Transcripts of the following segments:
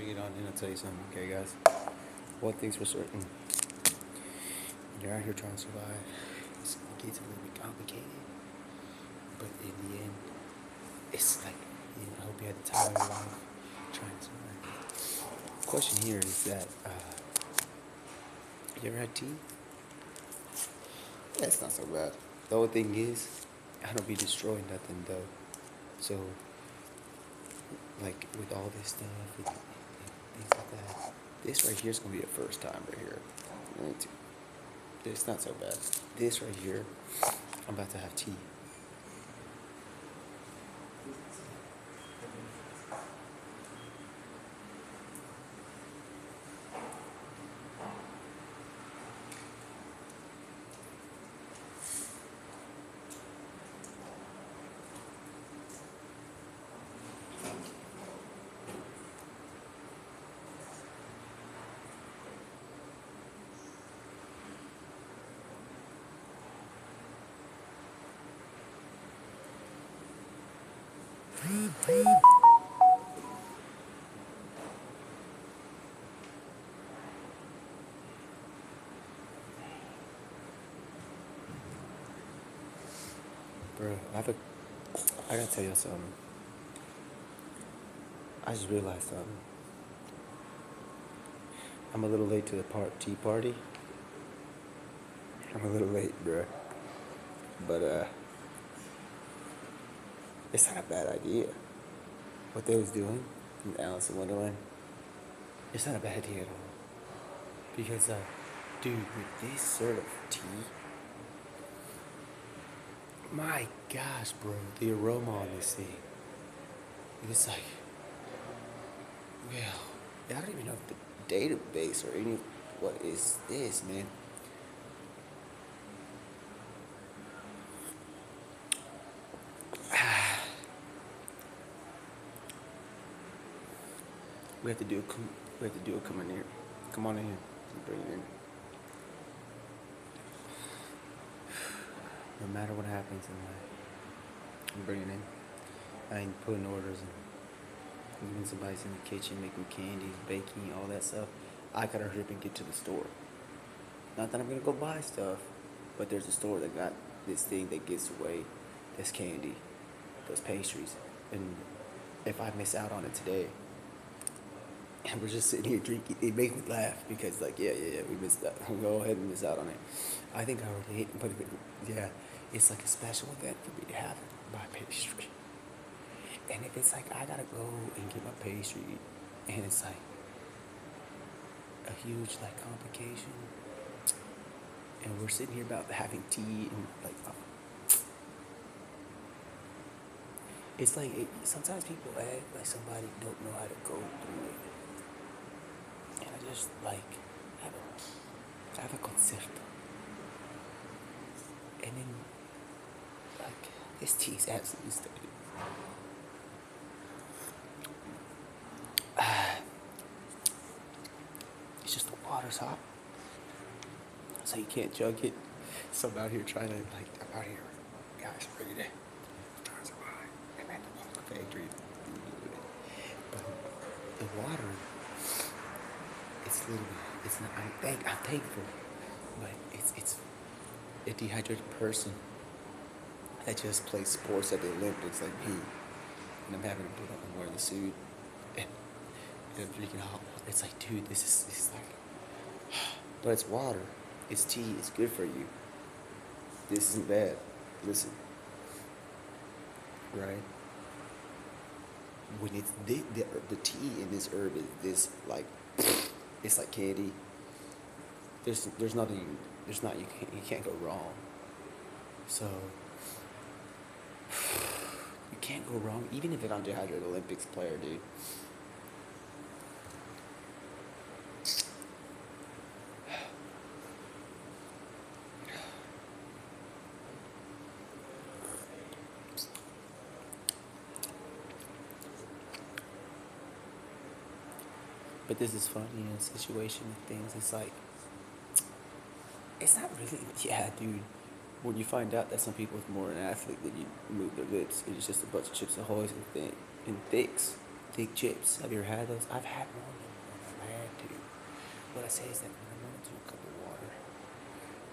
bring it on in. I'll tell you something, okay, guys? One thing's for certain. When you're out here trying to survive, it gets a little bit complicated. But in the end, it's like, I hope you had the time of your life trying to survive. The question here is that, you ever had tea? Yeah, it's not so bad. The only thing is, I don't be destroying nothing, though. So, like, with all this stuff and things like that, this right here is going to be a first time right here. It's not so bad. This right here, I'm about to have tea. Bro, I gotta tell you something. I just realized something. I'm a little late to the tea party. I'm a little late, bro. But, it's not a bad idea. What they was doing in Alice in Wonderland, it's not a bad idea at all. Because, dude, with this sort of tea, my gosh, bro, the aroma on this thing, it's like, well, I don't even know if the database or any, what is this, man? We have to do a come in here. Come on in here. Bring it in. No matter what happens in life, I'm bringing in. I ain't putting orders and when somebody's in the kitchen making candies, baking, all that stuff. I gotta hurry up and get to the store. Not that I'm gonna go buy stuff, but there's a store that got this thing that gives away this candy, those pastries, and if I miss out on it today, and we're just sitting here drinking, it makes me laugh because, like, yeah, we missed out. We'll go ahead and miss out on it. I think I already ate, but yeah, it's like a special event for me to have my pastry. And if it's like I gotta go and get my pastry, and it's like a huge like complication, and we're sitting here about having tea and like, it's like sometimes people act like somebody don't know how to go through it. And I just like have a concerto. And then like this tea is absolutely stupid. It's just the water's hot. So you can't jug it. So I'm out here trying to I'm out here, guys, ready to try to survive. I'm at the Wonka factory. But the water, it's a little bit, it's not, I'm thankful, but it's a dehydrated person that just plays sports at the Olympics like me, and I'm having to put on wearing the suit and I'm drinking hot water. It's like, dude, this is like, but it's water, it's tea, it's good for you. This isn't bad. Listen, right? When it's the tea in this herb is this like, it's like candy. There's nothing. There's not you can't go wrong. So you can't go wrong, even if it's on dehydrated Olympics player, dude. But this is funny in a situation with things. It's like, it's not really, yeah, dude. When you find out that some people is more an athlete than you move their lips, it's just a bunch of chips ahoy and thicks. fig chips. Have you ever had those? I've had one when I've had to. What I say is that when I run into a cup of water,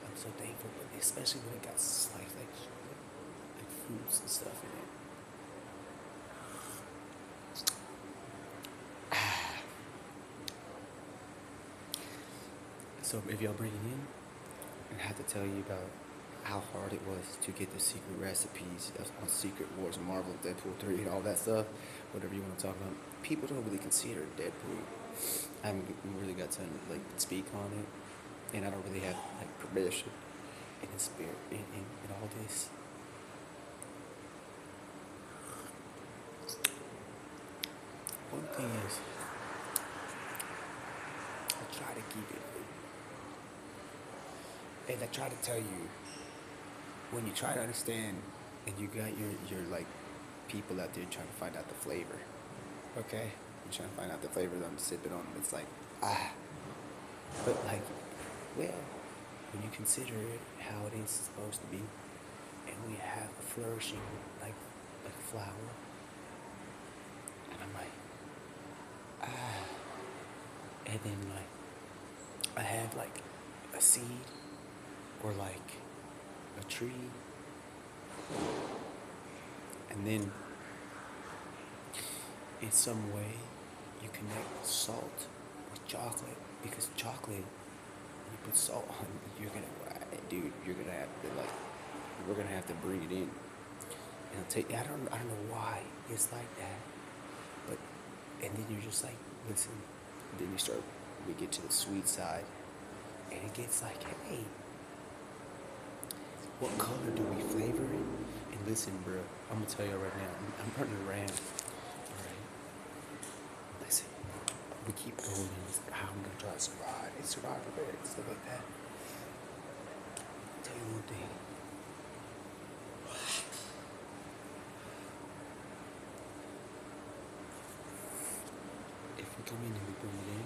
I'm so thankful, but especially when it got sliced like fruits and stuff in it. So if y'all bring it in, I have to tell you about how hard it was to get the secret recipes on Secret Wars of Marvel, Deadpool 3, and all that stuff, whatever you want to talk about. People don't really consider Deadpool. I haven't really got to like speak on it, and I don't really have like permission and the spirit in all this. One thing is, I try to keep it, and I try to tell you, when you try to understand, and you got your like people out there trying to find out the flavor, okay? You're trying to find out the flavor that I'm sipping on. It's like but like, well, when you consider it how it is supposed to be, and we have a flourishing like flower, and I'm like, and then like I have like a seed or like a tree, and then in some way you connect salt with chocolate, because chocolate, when you put salt on, you're gonna have to like, we're gonna have to bring it in, and it'll take, I don't know why it's like that, but, and then you're just like, listen, then we get to the sweet side, and it gets like, hey, what color do we flavor it? And listen, bro, I'm gonna tell you right now, I'm running around, alright? Listen, we keep going, and how I'm gonna try to survive, and survival rate, stuff like that. I'll tell you one thing. If we come in and we bring it in,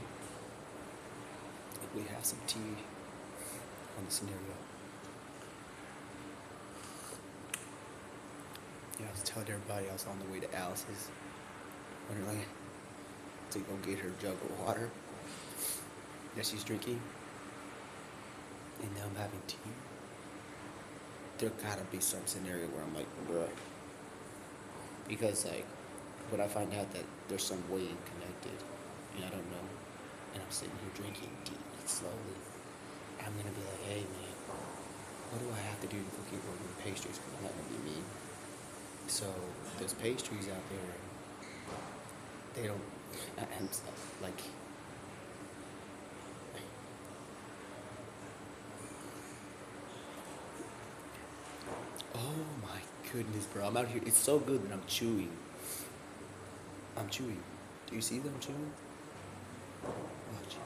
if we have some tea on the scenario, I was telling everybody I was on the way to Alice's Wonderland to go get her jug of water that she's drinking, and now I'm having tea. There gotta be some scenario where I'm like, bruh, because like, when I find out that there's some way connected, and I don't know, and I'm sitting here drinking tea slowly, I'm gonna be like, hey man, what do I have to do to go get one of the pastries? Because I'm not gonna be mean. So those pastries out there, they don't, I'm like, oh my goodness, bro, I'm out here, it's so good that I'm chewing. Do you see that I'm chewing? Watch.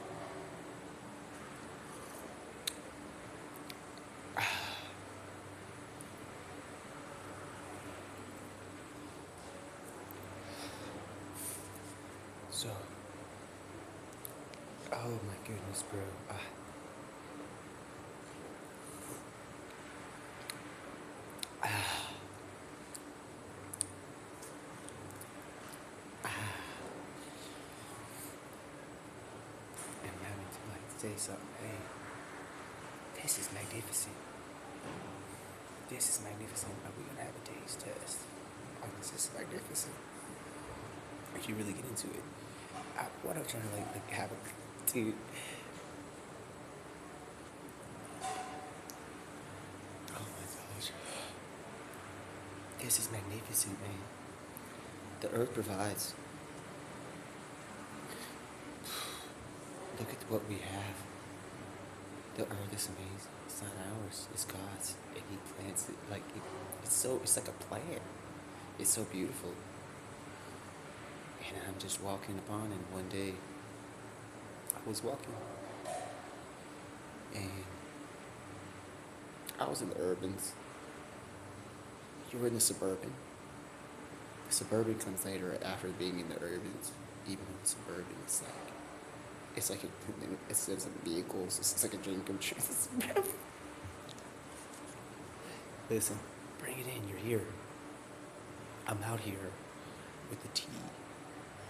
So, oh my goodness, bro. And having to like say something, hey, this is magnificent. This is magnificent. Are we gonna have a taste test? This is magnificent. If you really get into it. What I'm trying to like have a dude. Oh my gosh. This is magnificent, man. The earth provides. Look at what we have. The earth is amazing. It's not ours. It's God's, and He plants it like it's like a plant. It's so beautiful. And I'm just walking upon, and one day I was walking, and I was in the urbans. You were in the suburban. The suburban comes later after being in the urbans. Even in the suburban, it's like it says in vehicles. It's like a dream come true. Listen, bring it in. You're here. I'm out here with the tea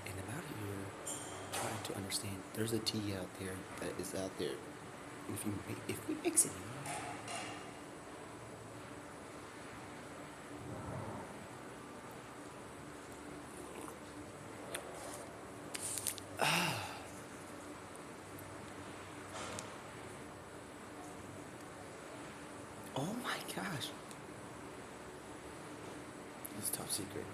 and the to understand there's a tea out there that is out there. If we mix it, oh my gosh, it's top secret.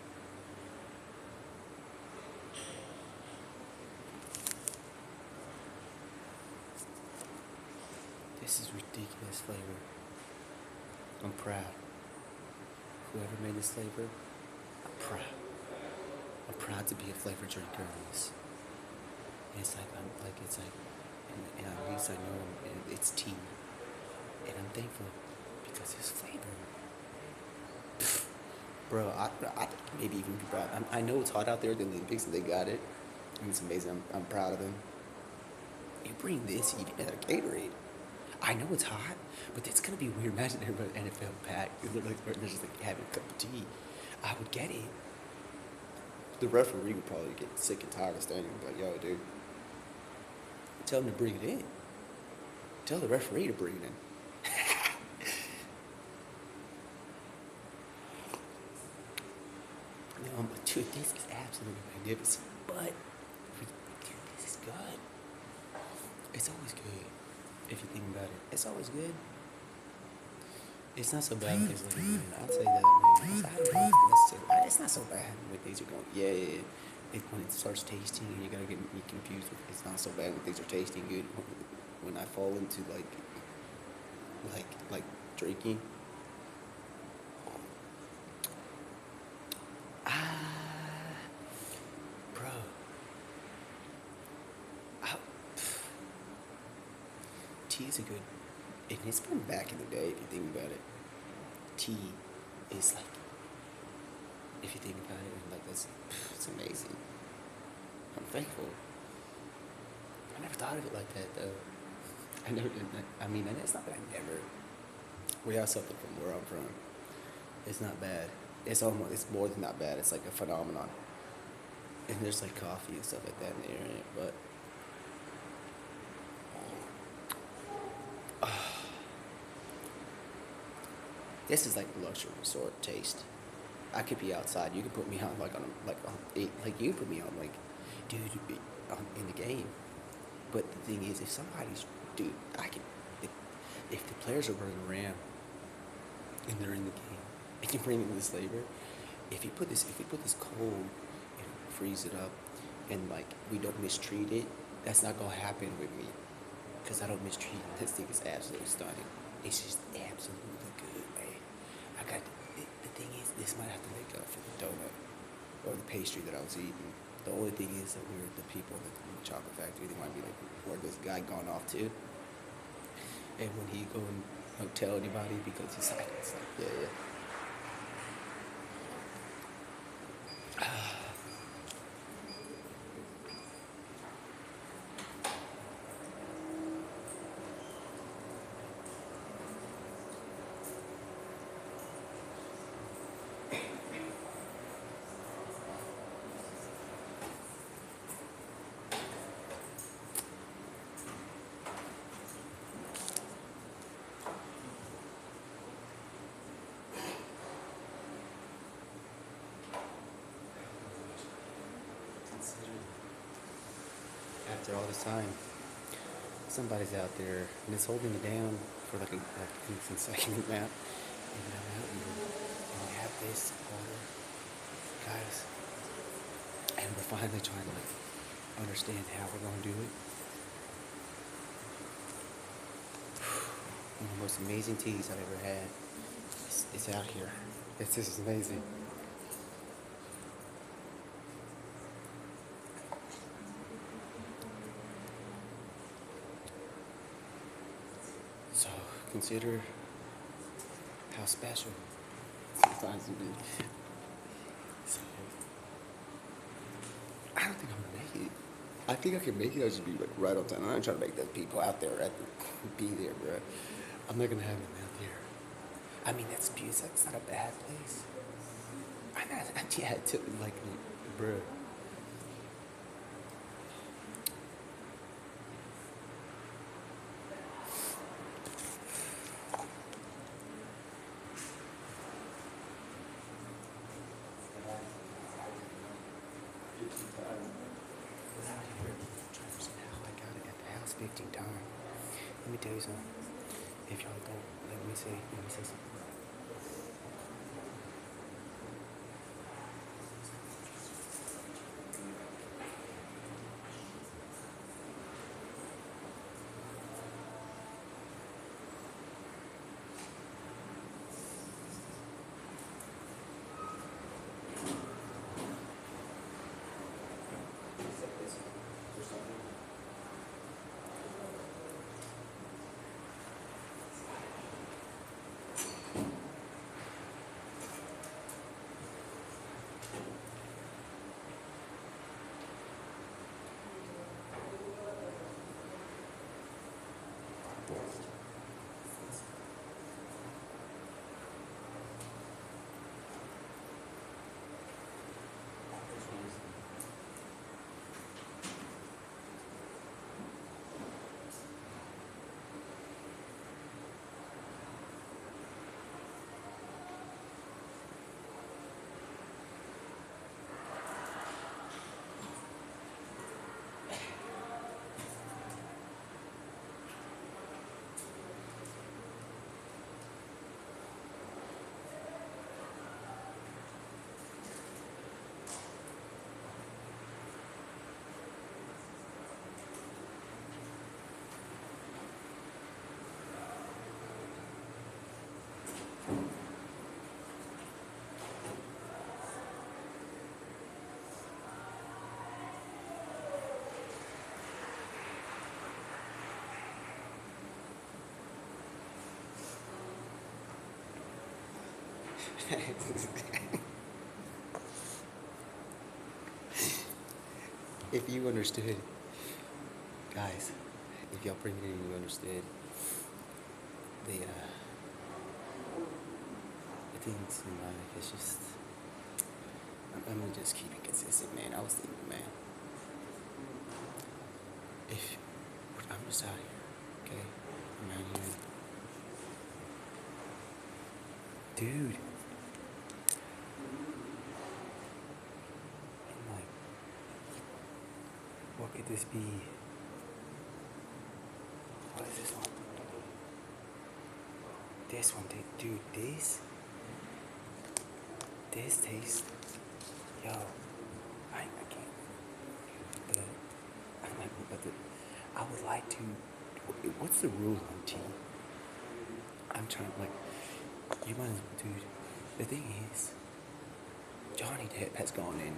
This is ridiculous flavor. I'm proud. Whoever made this flavor, I'm proud. I'm proud to be a flavor drinker on this. And it's like and at least I know it's tea, and I'm thankful because it's flavor. Bro, I maybe even be proud. I know it's hot out there at the Olympics, and they got it, and it's amazing. I'm proud of them. You bring this even at a Gatorade. I know it's hot, but it's gonna be weird. Imagine everybody at NFL packed. They're just like having a cup of tea. I would get it. The referee would probably get sick and tired of standing. Like, yo, dude, tell him to bring it in. Tell the referee to bring it in. No, but dude, this is absolutely magnificent. But dude, this is good. It's always good. If you think about it, it's always good. It's not so bad because, like, man, I'll say that, man. I don't know necessarily. It's not so bad when things are going. Yeah. When it starts tasting, and you gotta get me confused with. It's not so bad when things are tasting good. When I fall into like drinking. Bro. Tea is a good, and it's from back in the day, if you think about it. Tea is like, if you think about it, like, it's amazing. I'm thankful. I never thought of it like that, though. And it's not that I never, we have something from where I'm from. It's not bad. It's more than not bad. It's like a phenomenon. And there's like coffee and stuff like that in the area, but this is like luxury resort taste. I could be outside. You could put me on you could put me on dude, in the game. But the thing is, if somebody's, dude, if the players are running around and they're in the game, and you bring in this flavor, if you put this cold and freeze it up, and like we don't mistreat it, that's not gonna happen with me, because I don't mistreat it. This thing is absolutely stunning. It's just absolutely good, man. The thing is, this might have to make up for the donut or the pastry that I was eating. The only thing is that we're the people in the chocolate factory. They might be like, where this guy gone off to? And when he go and don't tell anybody because he's like, it's like, yeah. After all this time, somebody's out there and it's holding it down for like a consecutive amount. And I'm out here and we have this order, guys, and we're finally trying to understand how we're gonna do it. One of the most amazing teas I've ever had. It's out here. This is amazing. So consider how special sometimes it is. So I don't think I'm gonna make it. I think I can make it. I'll just be like right on time. I'm not trying to make those people out there be there, bro. I'm not gonna have them out there. I mean, that's beautiful. That's not a bad place. Yeah, bro. expecting time. Let me tell you something. If y'all don't, let me say something. If you understood, guys, if y'all bring it in and you understood the things in life, it's just, I'm gonna just keep it consistent, man. I was thinking, man, if I'm just out here, okay, I'm out here, dude. I'm like, what could this be? What is this one? This one, dude, this tastes, yo, I can't, but I'm like, I would like to, what's the rule on tea? I'm trying, like, you might as well, dude, the thing is, Johnny Depp has gone in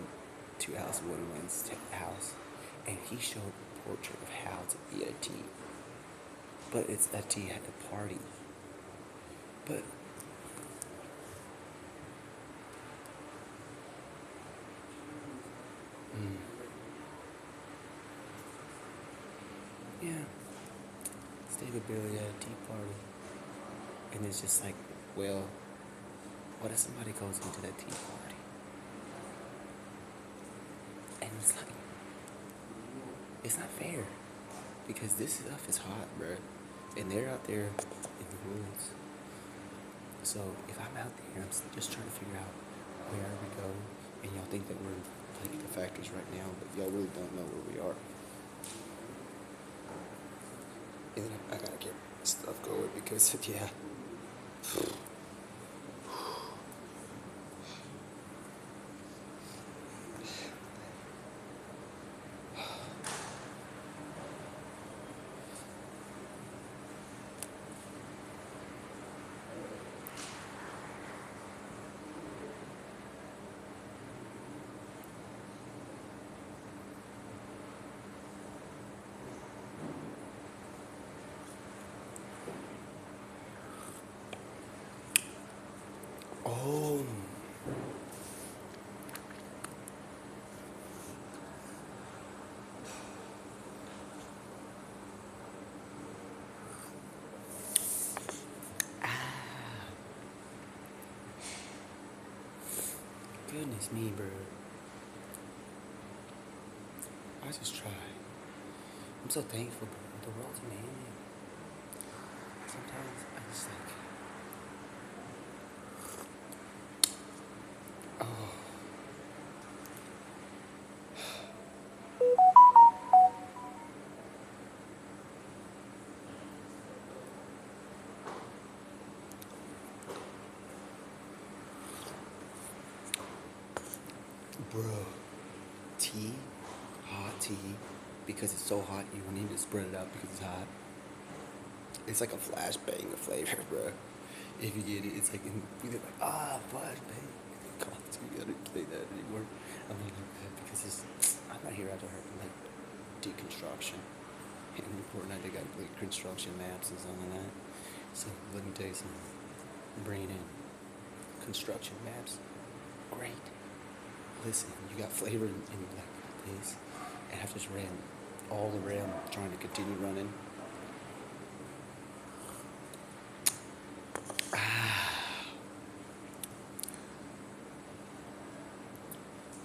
to Alice in Wonderland's house, and he showed a portrait of how to be a tea. But it's a tea at the party. But yeah, it's David Bailey at a tea party, and it's just like, well, what if somebody goes into that tea party, and it's like, it's not fair, because this stuff is hot, bro, and they're out there in the woods. So if I'm out there, I'm just trying to figure out where we go, and y'all think that we're like at the factories right now, but y'all really don't know where we are. And then I gotta get stuff going because, yeah. Oh. Goodness me, bro. I just try. I'm so thankful, bro. The world's in my hand. Sometimes I just like, oh. tea because it's so hot. You don't need to spread it out because it's hot. It's like a flashbang of flavor, bro. If you get it, it's like you're like flashbang. God, you gotta say that anymore. I mean, because I'm not here after like deconstruction. And Fortnite, they got like construction maps and something like that. So let me tell you something. Bringing in construction maps, great. Listen, you got flavor in like this, and I've just ran all around trying to continue running.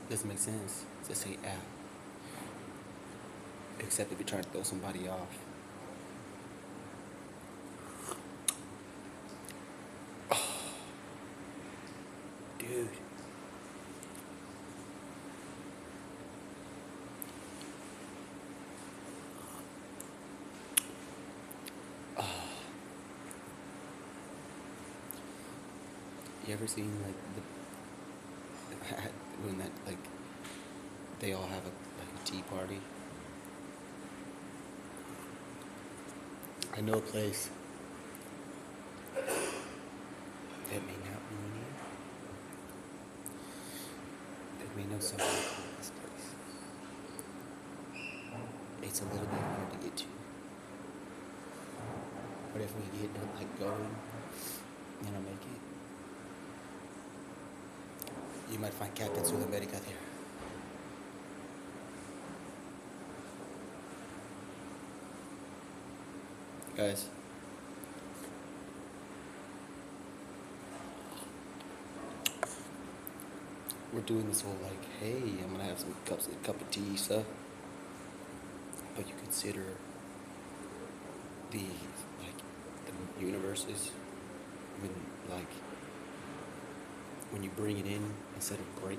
Doesn't make sense to say "ah," except if you're trying to throw somebody off. Dude. You ever seen like when that like they all have a tea party? I know a place that may not be near. That may know someone in this place. It's a little bit hard to get to. But if we get like going, and I'll make it. You might find Captain Sulamerica there. Guys. We're doing this whole like, hey, I'm gonna have some cup of tea stuff. But you consider the universes when you bring it in instead of break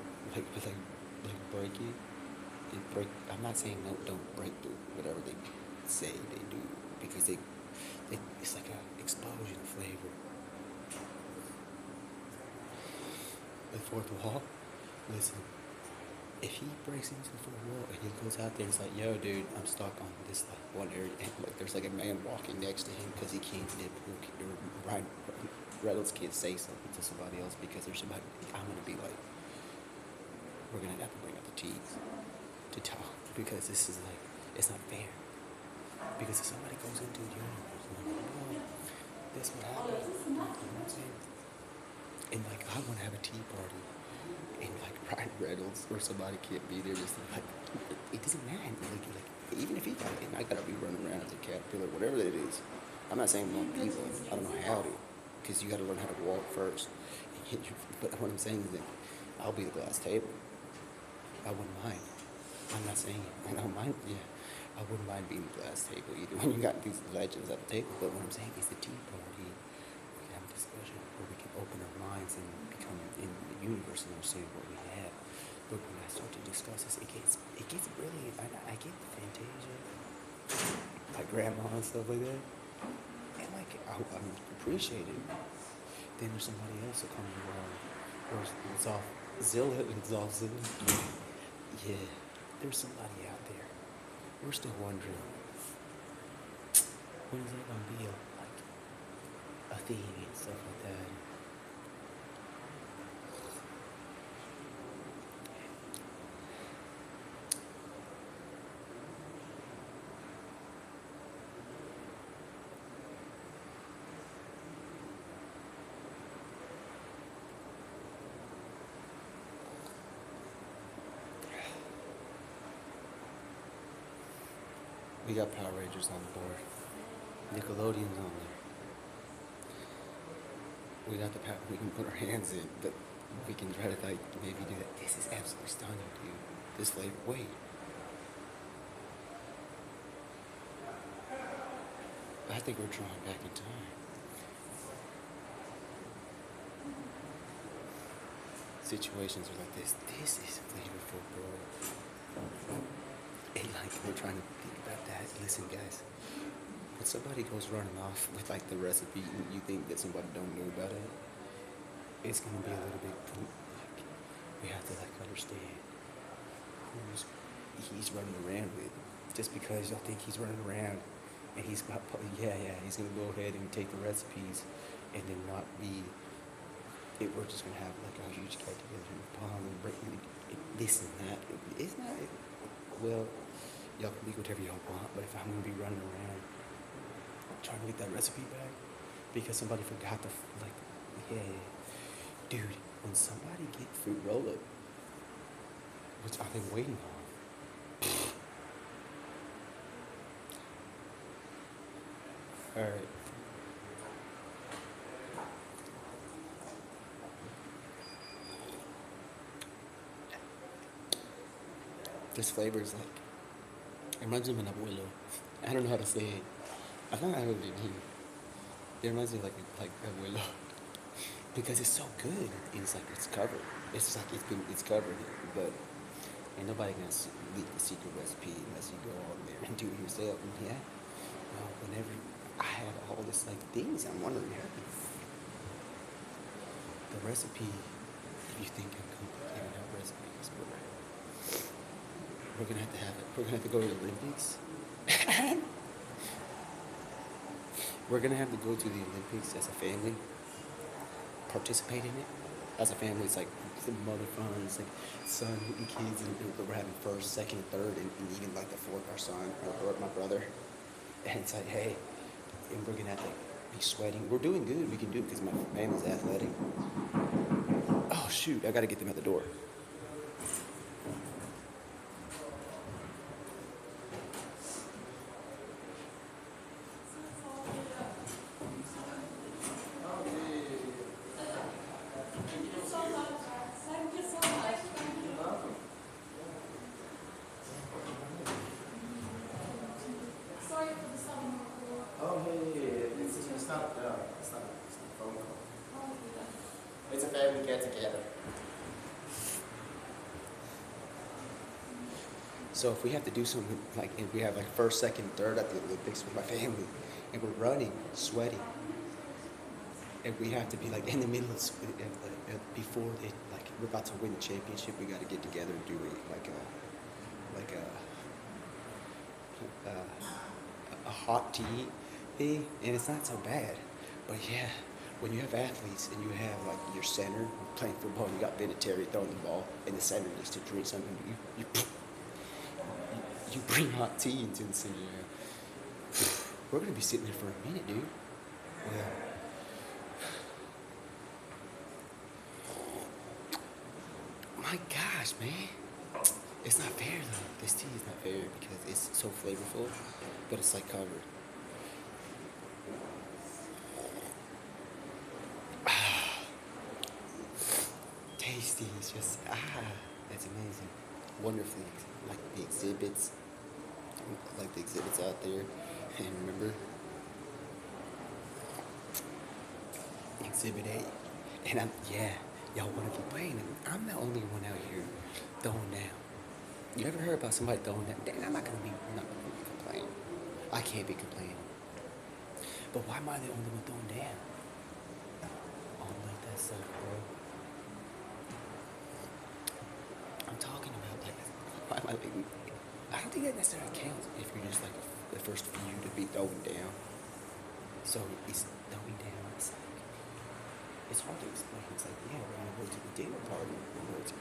break it. I'm not saying no, don't break through whatever they say they do because it's like an explosion of flavor. The fourth wall. Listen, if he breaks into the fourth wall and he goes out there and it's like, yo, dude, I'm stuck on this like one area, and like there's like a man walking next to him because he can't Deadpool or Ryan Reynolds can't say something to somebody else because there's somebody. I'm gonna be like, we're gonna have to bring up the teeth to talk because this is like, it's not fair. Because if somebody goes into the universe and like, oh, this would happen, you know what I'm saying? And like, I want to have a tea party, and like Ryan Reynolds or somebody can't be there. Just like, it doesn't matter. Like even if he got it, and I gotta be running around as a caterpillar, whatever it is. I'm not saying won't be one. I don't know how to, because you gotta learn how to walk first. But what I'm saying is that I'll be the glass table. I wouldn't mind. I'm not saying it. I don't mind. Yeah, I wouldn't mind being the glass table either. When you got these legends at the table, but what I'm saying is the tea party. We can have a discussion where we can open our minds and become in the universe and understand what we have. But when I start to discuss this, it gets really. I get the Fantasia, like grandma and stuff like that, and like I appreciate it. Then there's somebody else that comes along, or it's off Zilla, it's off Zilla. Yeah, there's somebody out there. We're still wondering, when is that gonna be a thing and stuff like that. We got Power Rangers on the board. Nickelodeon's on there. We got the power. We can put our hands in, but we can try to like maybe do that. This is absolutely stunning, dude. This flavor. Wait. I think we're drawing back in time. Situations are like this. This is flavorful, bro. And like we're trying to think about that. Listen, guys. When somebody goes running off with like the recipe, you think that somebody don't know about it. It's gonna be a little bit like we have to like understand who's he's running around with. Just because y'all think he's running around and he's got, he's gonna go ahead and take the recipes and then not be. We're just gonna have like a huge get together and palm and break this and that. It's not. Well, y'all can be whatever y'all want, but if I'm gonna be running around trying to get that recipe back because somebody forgot to like, dude, when somebody get fruit roll up, which I've been waiting on. All right. This flavor is like, it reminds me of an abuelo. I don't know how to say it. I don't know how to do it. It reminds me of like abuelo. Because it's so good. It's like it's covered. It's like it's covered, but ain't nobody gonna leak the secret recipe unless you go on there and do it yourself. And whenever I had all this like things, I'm wondering the recipe. If you think I'm giving out recipes, but we're gonna have it. We're gonna have to go to the Olympics. We're gonna have to go to the Olympics as a family. Participate in it as a family. It's like the mother fun. It's like son and kids, and we're having first, second, third, and even like the fourth. Our son or my brother. And it's like, hey, and we're gonna have to be sweating. We're doing good. We can do it because my family's athletic. Oh shoot! I gotta get them at the door. It's a family get together. So if we have to do something like, if we have like first, second, third at the Olympics with my family, and we're running, sweating, and we have to be like in the middle of before they like we're about to win the championship, we got to get together and do it a hot tea thing, and it's not so bad, but yeah. When you have athletes and you have like your center playing football, and you got Vinatieri throwing the ball, and the center needs to drink something, you bring hot tea into the center. We're gonna be sitting there for a minute, dude. Well, my gosh, man, it's not fair though. This tea is not fair because it's so flavorful, but it's like covered. Tasty, it's just that's amazing. Wonderfully, like the exhibits out there. And remember, Exhibit 8. And y'all want to complain. I'm the only one out here throwing down. You ever heard about somebody throwing down? Dang, I'm not gonna be complaining. I can't be complaining. But why am I the only one throwing down? Oh, like that stuff, bro. I'm talking about like, why am I like, I don't think that necessarily counts if you're just like the first few to be throwing down. So it's throwing down. It's hard to explain. It's like, yeah, we're gonna go to the dinner party,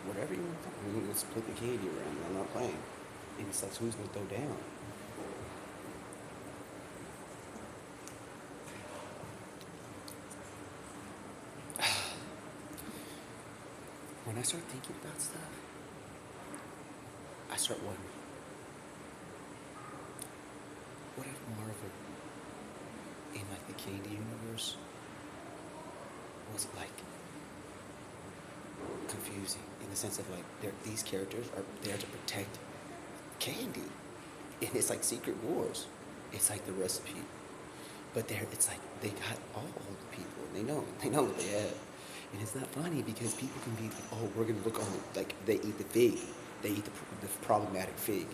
whatever you want to do. We're gonna split the candy around. I'm not playing. And it's like, so who's gonna throw down? When I start thinking about stuff, I start wondering, what if Marvel in like the candy universe was like confusing in the sense of like these characters are there to protect candy, and it's like secret wars. It's like the recipe, but it's like they got all the people, and they know what they have, and it's not funny because people can be like, oh, we're gonna look on like they eat the fig, they eat the problematic fig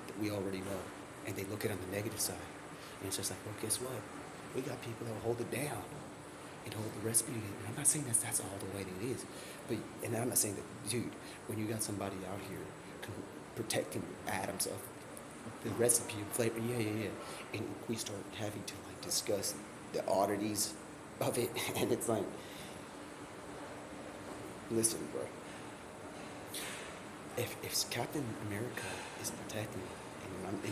that we already know, and they look at it on the negative side, and it's just like, well, guess what? We got people that will hold it down and hold the recipe. And I'm not saying that's all the way it is, but and I'm not saying that, dude. When you got somebody out here protecting atoms of the recipe and flavor. Yeah, yeah, yeah. And we start having to like discuss the oddities of it, and it's like, listen, bro. If Captain America is protecting, and he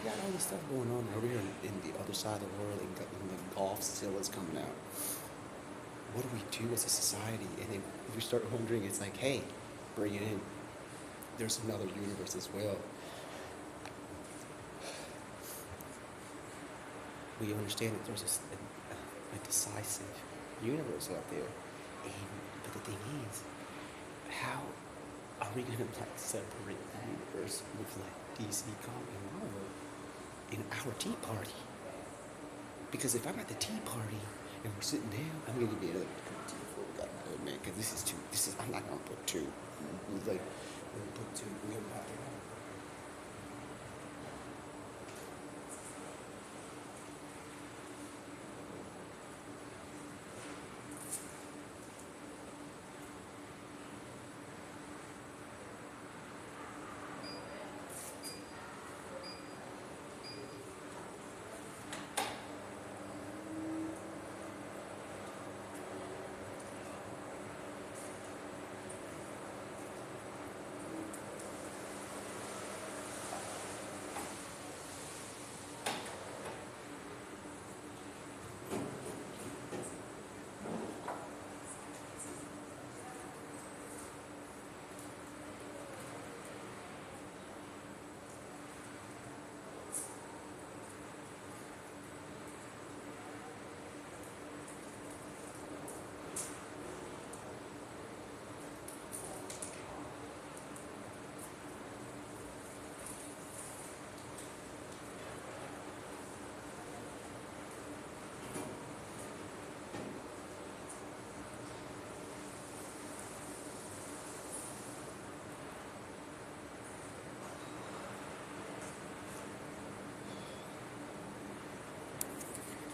got all this stuff going on over here in the other side of the world, and the golf still is coming out. What do we do as a society? And then we start wondering, it's like, hey, bring it in. There's another universe as well. We understand that there's a decisive universe out there. But the thing is, how are we gonna like separate the universe with like DC Comics and Marvel in our tea party? Because if I'm at the tea party and we're sitting down, I'm gonna be another tea before we got another man. Because I'm not gonna put two. Like, we're gonna put two. We're gonna have to.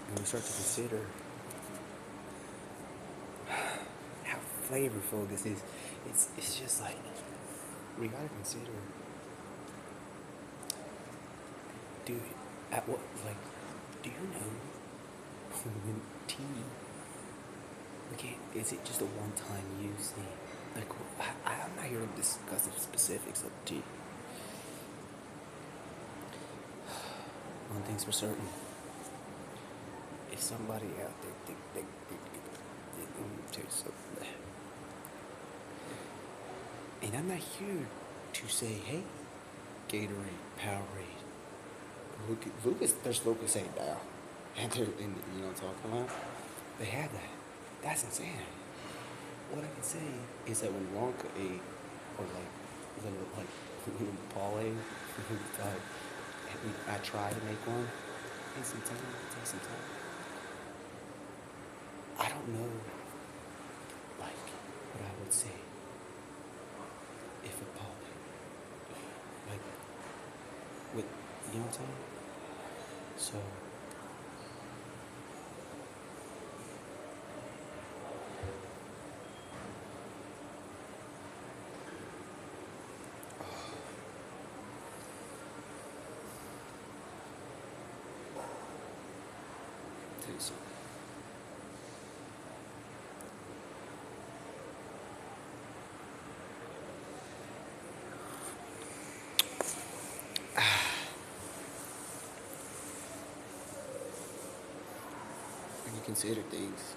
When we start to consider how flavorful this is, it's just like, we gotta consider, dude, at what, like, do you know when tea, okay, is it just a one-time use thing? Like, I'm not here to discuss the specifics of tea. One thing's for certain. If somebody out there they tell you something, and I'm not here to say, hey, Gatorade, Powerade, Lucas, there's Lucas 8 now, and they're in, you know what I'm talking about? They have that. That's insane. What I can say is that when Wonka ate, or little Paul ate, I tried to make one. It takes some time. I don't know, like, what I would say if a Paul, like, with, you know what I'm saying? So, take some. When you consider things,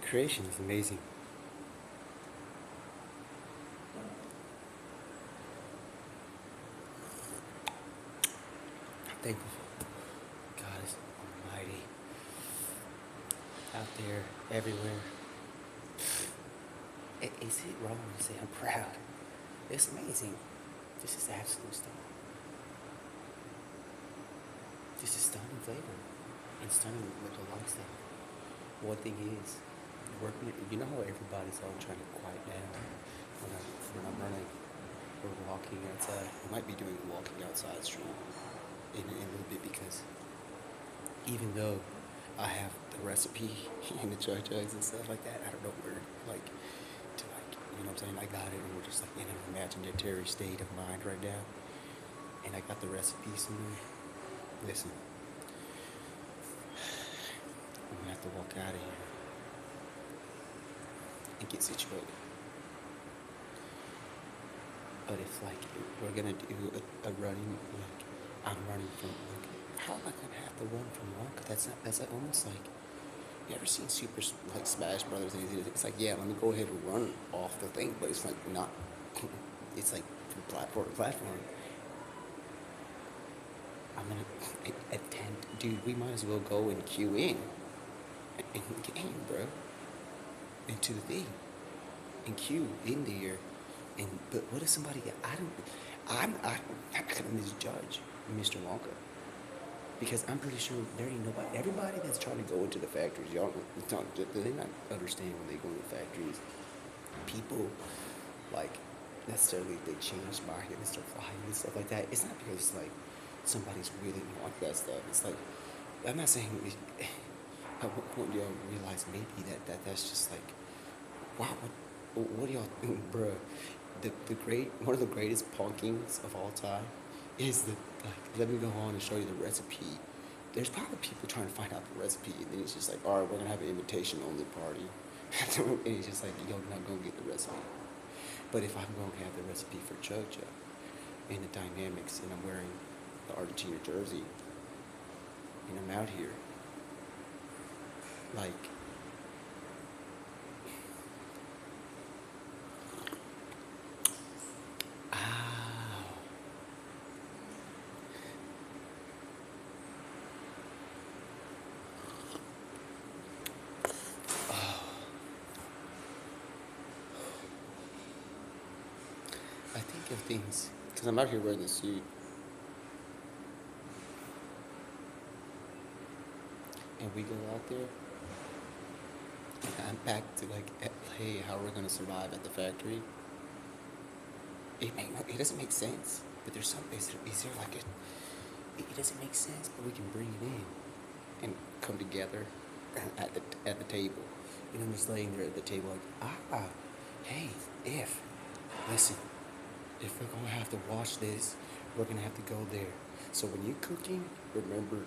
Creation is amazing. I'm thankful for God is almighty out there, everywhere. Is it wrong to say I'm proud? It's amazing. This is absolute stuff. This is stunning flavor and stunning with a lot of stuff. One thing is, working. You know how everybody's all trying to quiet down when I'm running or walking outside. I might be doing a walking outside stream in a little bit because even though I have the recipe and the jugs and stuff like that, I don't know where like to like you know what I'm saying. I got it, and we're just like in an imaginary state of mind right now, and I got the recipe somewhere. Listen, I'm gonna have to walk out of here and get situated. But if like we're gonna do a running, like I'm running from, like, how am I gonna have to run from Wonka? That's like almost like, you ever seen Super like Smash Brothers? And it's like, yeah, let me go ahead and run off the thing, but it's like not. It's like from platform to platform. I'm gonna attend, dude. We might as well go and queue in the game, bro. Into the thing and queue in there. And but what if somebody? I'm not gonna misjudge Mr. Wonka because I'm pretty sure there ain't nobody. Everybody that's trying to go into the factories, y'all, they not understand when they go into factories. People like necessarily they change market and start flying and stuff like that. It's not because like somebody's really want that stuff. It's like I'm not saying. At what point do y'all realize maybe that's just like, wow, what do y'all think, bruh? One of the greatest punkings of all time is the, like, let me go on and show you the recipe. There's probably people trying to find out the recipe, and then it's just like, all right, we're gonna have an invitation only party, and it's just like, yo, not gonna get the recipe. But if I'm gonna have the recipe for Chocha and the dynamics, and I'm wearing the Argentina jersey, and I'm out here, like, I think of things, because I'm out here wearing the suit, and we go out there, and I'm back to like, hey, how we're gonna survive at the factory. It doesn't make sense, but there's some, is there like it doesn't make sense, but we can bring it in and come together at the table. And I'm just laying there at the table like, hey, listen, if we're gonna have to watch this, we're gonna have to go there. So when you're cooking, remember,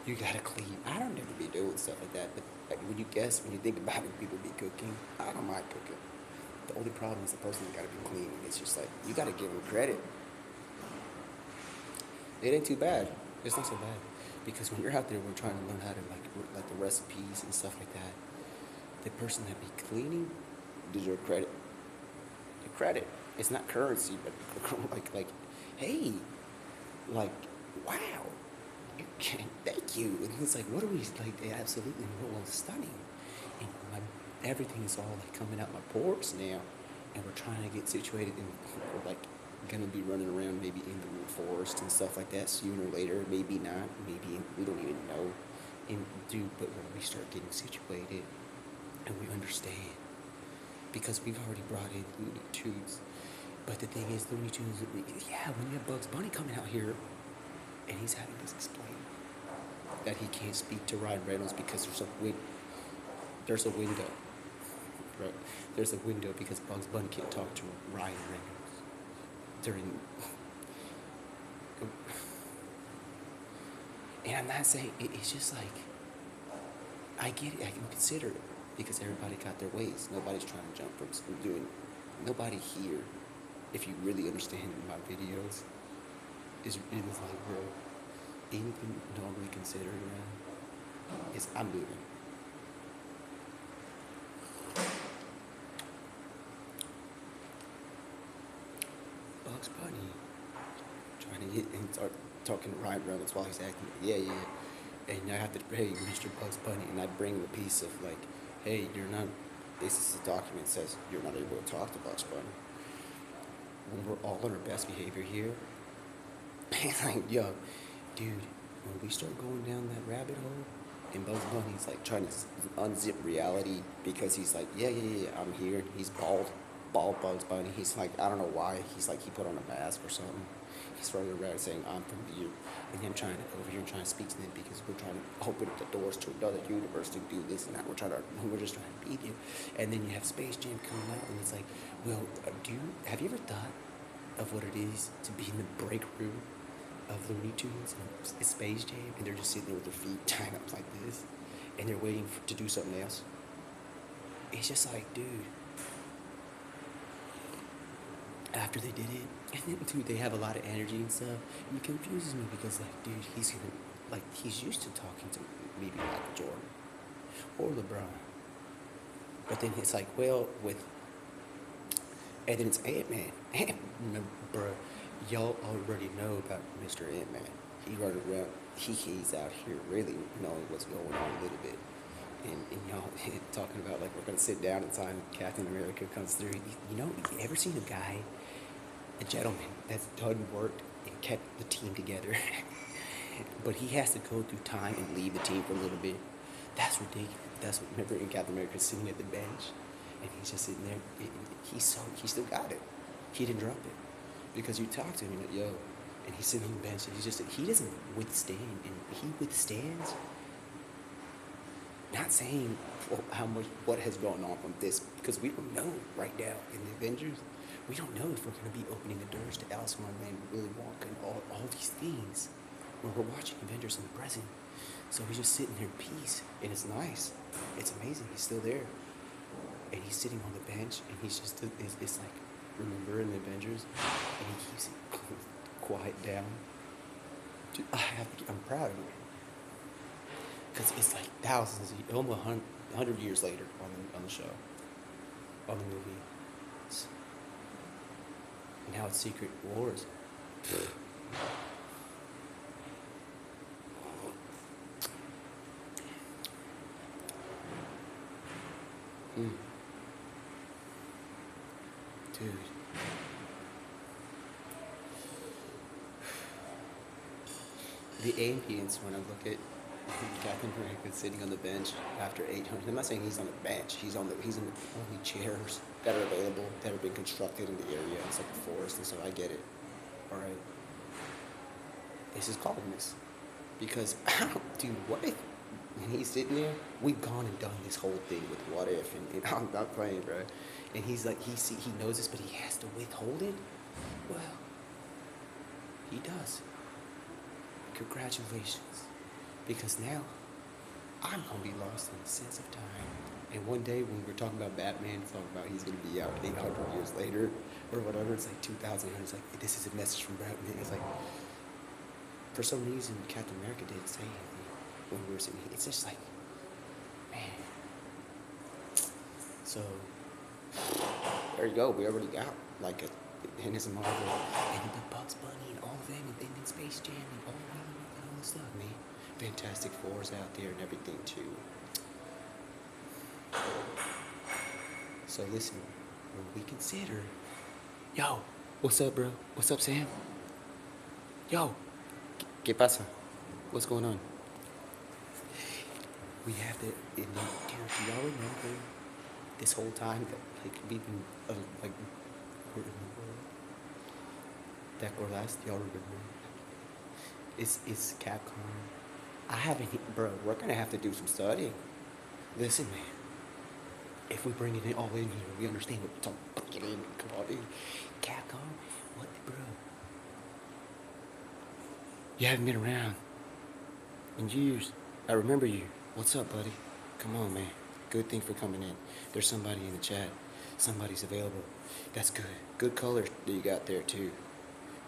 you gotta clean. I don't ever be doing stuff like that, but like, when you think about it, people be cooking. I don't mind cooking. The only problem is the person that gotta be cleaning. It's just like, you gotta give them credit. It ain't too bad. It's not so bad. Because when you're out there, we're trying to learn how to like the recipes and stuff like that. The person that be cleaning deserve credit. The credit. It's not currency, but like, hey, like, wow, you can, thank you. And it's like, what are we like? They absolutely well stunning, and everything is all like coming out my pores now, and we're trying to get situated, and we're like gonna be running around maybe in the forest and stuff like that sooner or later. Maybe not. Maybe we don't even know. But when we start getting situated, and we understand, because we've already brought in Looney Tunes. But the thing is, Looney Tunes, yeah, when you have Bugs Bunny coming out here, and he's having us explain that he can't speak to Ryan Reynolds because there's a window, right? There's a window because Bugs Bunny can't talk to Ryan Reynolds during. And I'm not saying, it's just like, I get it, I can consider it, because everybody got their ways. Nobody's trying to jump from nobody here, if you really understand my videos, it is like, bro, anything normally considered around is I'm moving. start talking to Ryan Reynolds while he's acting. Yeah, yeah. And I have to, hey, Mr. Bugs Bunny, and I bring him a piece of like, hey, you're not. This is a document that says you're not able to talk to Bugs Bunny. When we're all on our best behavior here, man, like, yo, dude, when we start going down that rabbit hole, and Bugs Bunny's like trying to unzip reality because he's like, yeah, yeah, yeah, I'm here. He's bald Bugs Bunny. He's like, I don't know why. He's like, he put on a mask or something. He's running around saying, I'm from you. And him trying to go over here and trying to speak to them because we're trying to open up the doors to another universe to do this and that. We're just trying to be there. And then you have Space Jam coming out, and it's like, well, have you ever thought of what it is to be in the break room of Looney Tunes and Space Jam, and they're just sitting there with their feet tied up like this, and they're waiting to do something else? It's just like, dude, after they did it, and then, dude, they have a lot of energy and stuff. And it confuses me because, like, dude, he's used to talking to maybe Michael Jordan or LeBron, but then it's like, well, and then it's Ant-Man. Bro, y'all already know about Mr. Ant-Man. He running around. He's out here really knowing what's going on a little bit. And y'all talking about like we're gonna sit down and time Captain America comes through. You ever seen a guy, a gentleman that's done work and kept the team together, but he has to go through time and leave the team for a little bit? That's ridiculous. That's what. Remember in Captain America sitting at the bench, and he's just sitting there. He still got it. He didn't drop it because you talk to him, you're like, yo, and he's sitting on the bench, and he doesn't withstand, and he withstands. Not saying what has gone on from this, because we don't know right now in the Avengers. We don't know if we're going to be opening the doors to Alice in Wonderland, Willy Wonka, and all these things when we're watching Avengers in the present. So he's just sitting there in peace, and it's nice. It's amazing. He's still there, and he's sitting on the bench, and he's just it's like, remember in the Avengers, and he keeps it quiet down. Dude, I'm proud of him. Because it's like thousands, almost 100 years later on the show, on the movie. And now it's Secret Wars. Dude. The ambience when I look at Captain America sitting on the bench after 800. I'm not saying he's on the bench. He's in the only chairs that are available that have been constructed in the area. It's like a forest, and so I get it. All right. This is calmness, because dude, what if? And he's sitting there. We've gone and done this whole thing with what if, and I'm not playing, bro. And he's like, he knows this, but he has to withhold it. Well, he does. Congratulations. Because now, I'm going to be lost in the sense of time. And one day when we're talking about Batman, talking about he's going to be out 800 years later, or whatever, it's like 2000, it's like, this is a message from Batman. It's like, for some reason, Captain America didn't say anything when we were sitting here. It's just like, man. So, there you go. We already got, like, and it's a Marvel, and the Bugs Bunny, and all of them, and then Space Jam, and all this stuff, man. Fantastic Four's out there and everything too. So listen, when we consider, yo, what's up, bro? What's up, Sam? Yo, ¿qué pasa? What's going on? We have to, do y'all remember this whole time that like we've been like we're in the world? That or last, y'all remember? It's Capcom. I haven't, bro, we're going to have to do some studying. Listen, man. If we bring it all in here, we understand what we're talking about. Get in. Come on, dude. Capcom? What, bro? You haven't been around in years. I remember you. What's up, buddy? Come on, man. Good thing for coming in. There's somebody in the chat. Somebody's available. That's good. Good color that you got there, too.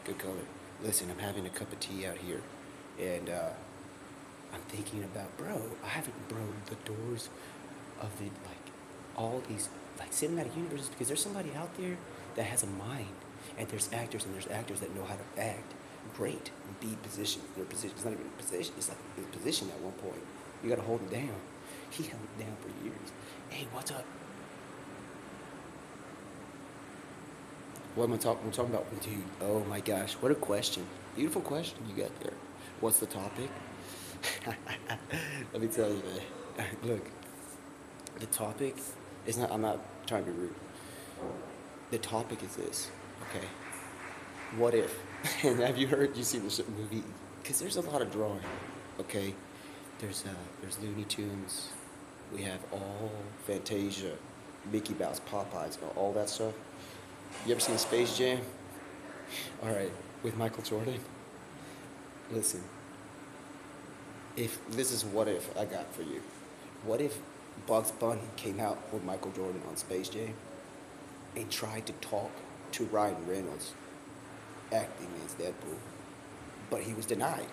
Good color. Listen, I'm having a cup of tea out here. And, I'm thinking about, bro, the doors of the, like, all these, like, cinematic universes, because there's somebody out there that has a mind, and there's actors that know how to act, great and be positioned. Their position, it's not even a position, it's like his position at one point. You gotta hold it down. He held it down for years. Hey, what's up? What am I talking? We're talking about, dude. Oh my gosh, what a question! Beautiful question you got there. What's the topic? Let me tell you, man. Look, the topic is not. I'm not trying to be rude. The topic is this. Okay. What if? And have you heard? You seen the movie? Because there's a lot of drawing. Okay. There's Looney Tunes. We have all Fantasia, Mickey Mouse, Popeyes, all that stuff. You ever seen Space Jam? All right, with Michael Jordan. Listen, if this is what if I got for you. What if Bugs Bunny came out with Michael Jordan on Space Jam and tried to talk to Ryan Reynolds acting as Deadpool, but he was denied.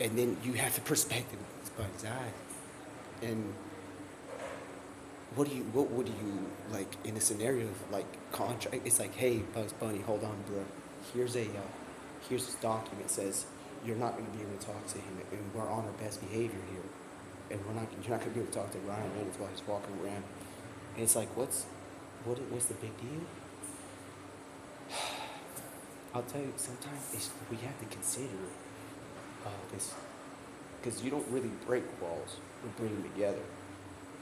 And then you have the perspective of Bugs' eyes. And what would you like in a scenario of like contract? It's like, hey, Bugs Bunny, hold on, bro. Here's this document that says you're not going to be able to talk to him, and we're on our best behavior here, and you're not going to be able to talk to Ryan Reynolds while he's walking around. And it's like, what's the big deal? I'll tell you, sometimes we have to consider this, because you don't really break walls; we bring them together.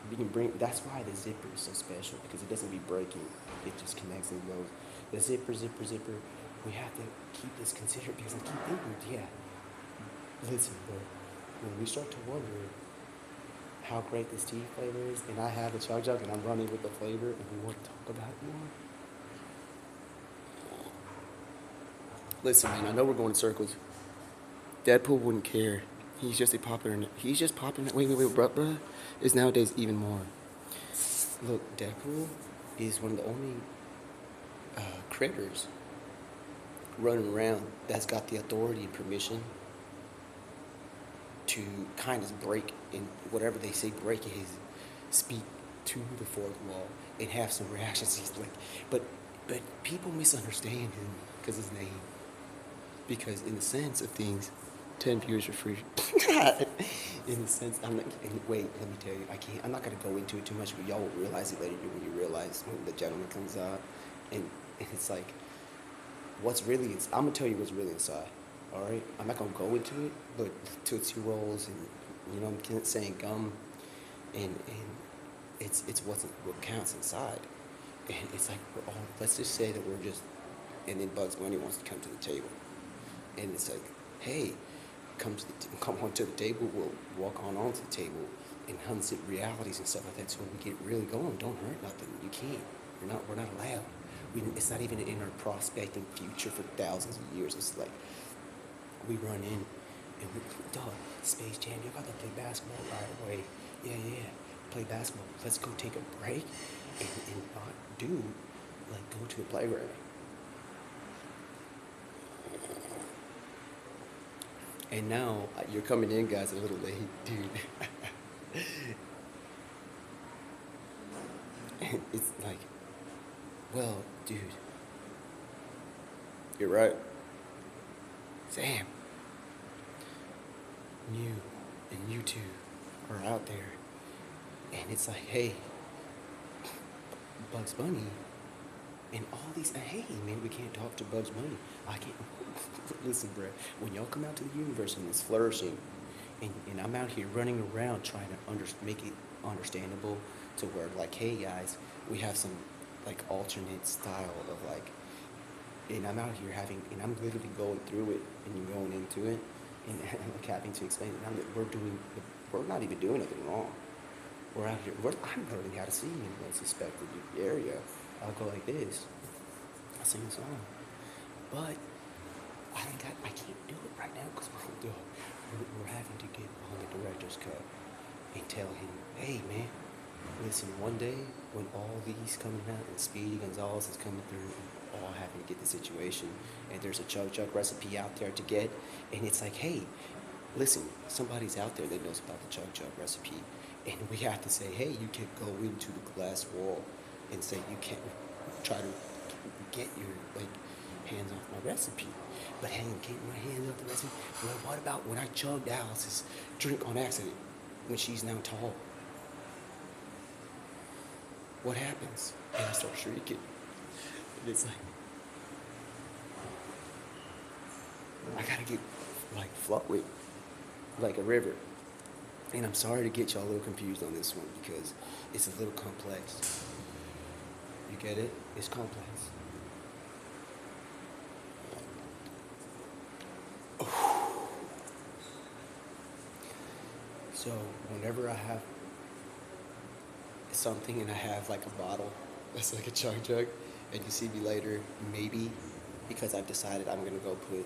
You can bring. That's why the zipper is so special, because it doesn't be breaking; it just connects and goes. The zipper. We have to keep this considered, because I keep thinking, yeah. Listen, bro, when we start to wonder how great this tea flavor is, and I have the chug jug, and I'm running with the flavor, and we want to talk about it more. Listen, man, I know we're going in circles. Deadpool wouldn't care. He's just popular. Wait, bruh. Is nowadays even more. Look, Deadpool is one of the only critters running around that's got the authority and permission to kind of break in whatever they say break is, speak to the fourth wall and have some reactions. He's like, but people misunderstand him because his name. Because in the sense of things, 10 viewers are free. In the sense, wait, let me tell you, I'm not gonna go into it too much, but y'all will realize it later when you realize when the gentleman comes out, and it's like, I'm gonna tell you what's really inside. All right, I'm not gonna go into it, but Tootsie Rolls and I'm saying gum, and it's what counts inside, and it's like let's just say that we're just, and then Bugs Bunny wants to come to the table, and it's like, hey, come onto the table, we'll walk onto the table and hunt realities and stuff like that, so we get really going. Don't hurt nothing. You can't. We're not allowed. It's not even in our prospecting future for thousands of years. It's like we run in and dog, Space Jam, you're about to play basketball right away. Yeah, play basketball. Let's go take a break and not do, like, go to a playground. And now you're coming in, guys, a little late, dude. And it's like, well, dude, you're right. Sam, you and you two are out there, and it's like, hey, Bugs Bunny, and all these, hey, man, we can't talk to Bugs Bunny. I can't. Listen, bro, when y'all come out to the universe and it's flourishing, and I'm out here running around trying to make it understandable to where, like, hey, guys, we have some, like, alternate style of, like, and I'm out here and I'm literally going through it and you're going into it, and like having to explain it. We're not even doing anything wrong. We're out here, I'm learning how to sing in a suspected area. I'll go like this. I'll sing a song. But I can't do it right now because we're having to get on the director's cut and tell him, hey, man, listen, one day when all these coming out and Speedy Gonzalez is coming through and all having to get the situation, and there's a chug recipe out there to get, and it's like, hey, listen, somebody's out there that knows about the chug recipe, and we have to say, hey, you can't go into the glass wall and say you can't try to get your like hands off my recipe. But hey, getting my hands off the recipe. Well, what about when I chugged Alice's drink on accident when she's now tall? What happens? And I start shrieking. And it's like I gotta get like flowing like a river. And I'm sorry to get y'all a little confused on this one because it's a little complex. You get it? It's complex. So whenever I have something and I have like a bottle that's like a chug, and you see me later, maybe because I've decided I'm gonna go put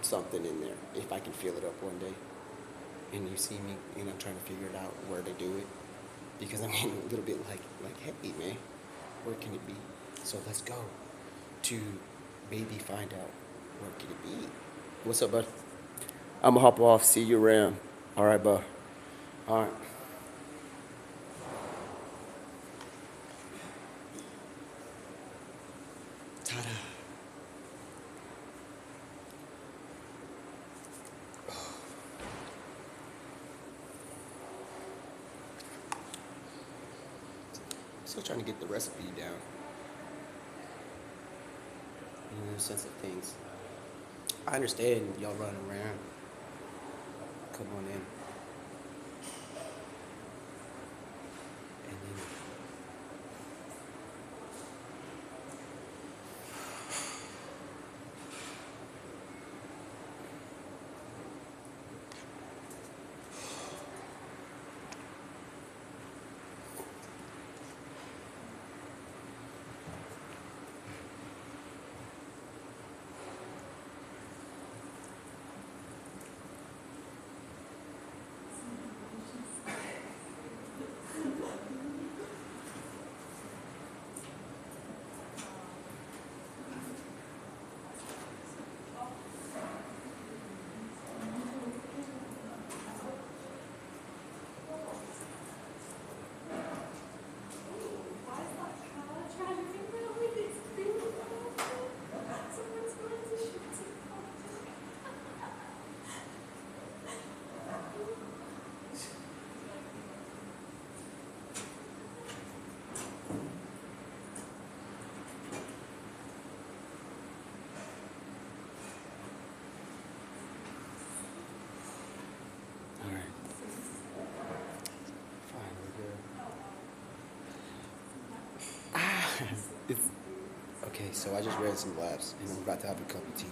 something in there if I can fill it up one day, and you see me and I'm trying to figure it out where to do it because I'm getting a little bit like hey man, where can it be? So let's go to maybe find out where can it be. What's up, bud? I'm gonna hop off. See you around. All right, bud. All right. Ta-da. Still trying to get the recipe down. In the sense of things. I understand y'all running around. Come on in. And then all right. Fine, we're good. It's okay. So I just read some laps, and I'm about to have a cup of tea.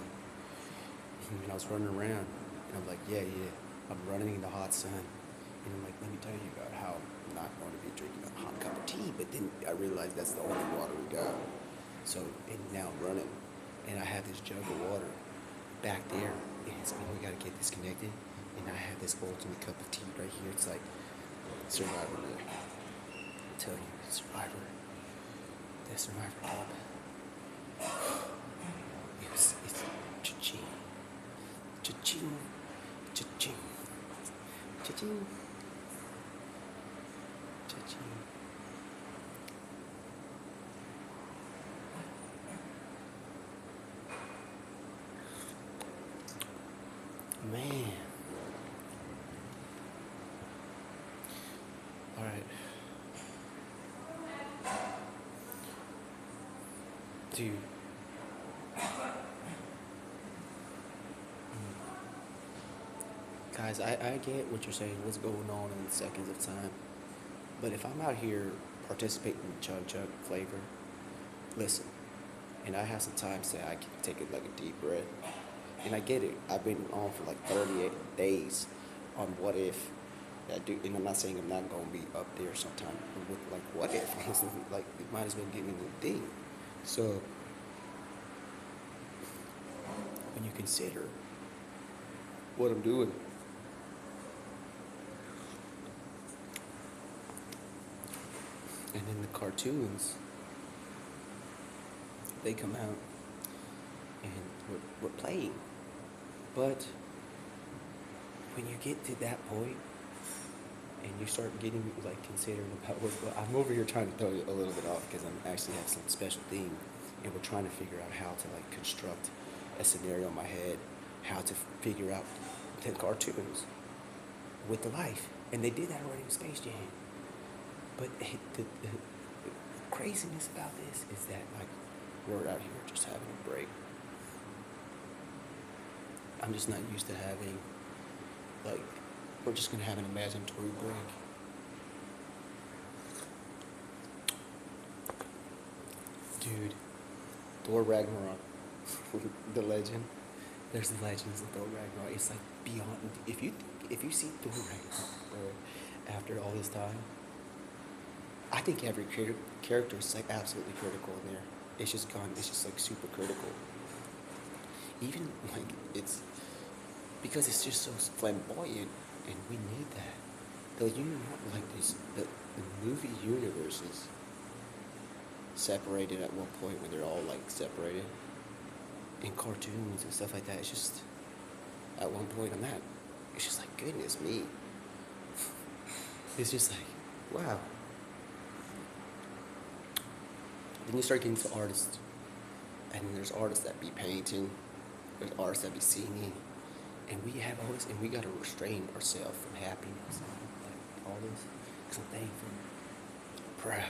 And I was running around, and I'm like, yeah. I'm running in the hot sun, and I'm like, let me tell you about how I'm not going to be drinking a hot cup of tea. But then I realized that's the only water we got. So and now I'm running, and I have this jug of water back there, and we gotta get disconnected. And I have this ultimate cup of tea right here. It's like Survivor, man. I tell you, Survivor, that Survivor club. It's cha-ching, cha-ching, cha-ching, cha-ching, cha-ching. Man. All right. Dude. Guys, I get what you're saying, what's going on in seconds of time. But if I'm out here participating in chug flavor, listen, and I have some time say I can take it like a deep breath. And I get it. I've been on for like 38 days on what if. I do, and I'm not saying I'm not gonna be up there sometime. But with like what if? Like it might as well give me the thing. So when you consider what I'm doing, and then the cartoons, they come out and we're playing. But when you get to that point and you start getting like considering about I'm over here trying to throw you a little bit off because I'm actually have some special thing and we're trying to figure out how to like construct a scenario in my head, how to figure out the cartoons with the life, and they did that already with Space Jam. But the craziness about this is that like we're out here just having a break. I'm just not used to having like we're just gonna have an imaginary break. Dude, Thor Ragnarok, the legend. There's the legends of Thor Ragnarok. It's like beyond. If you see Thor Ragnarok, bro, after all this time, I think every character is like absolutely critical in there. It's just gone. It's just like super critical. Even like it's because it's just so flamboyant, and we need that. Like this, the movie universe is separated at one point when they're all like separated in cartoons and stuff like that. It's just at one point on that, it's just like goodness me. It's just like wow. Then you start getting to artists, and there's artists that be painting, there's artists that be singing, and we have all this, and we gotta restrain ourselves from happiness and like all this. Cause I'm thankful, proud.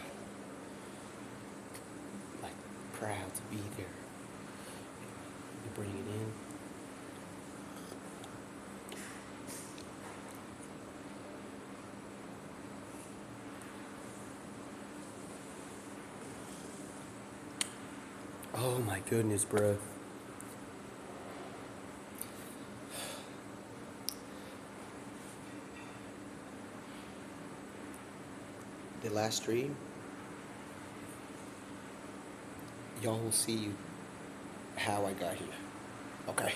Proud to be there. You bring it in. Oh my goodness, bro. The last stream, y'all will see how I got here. Okay.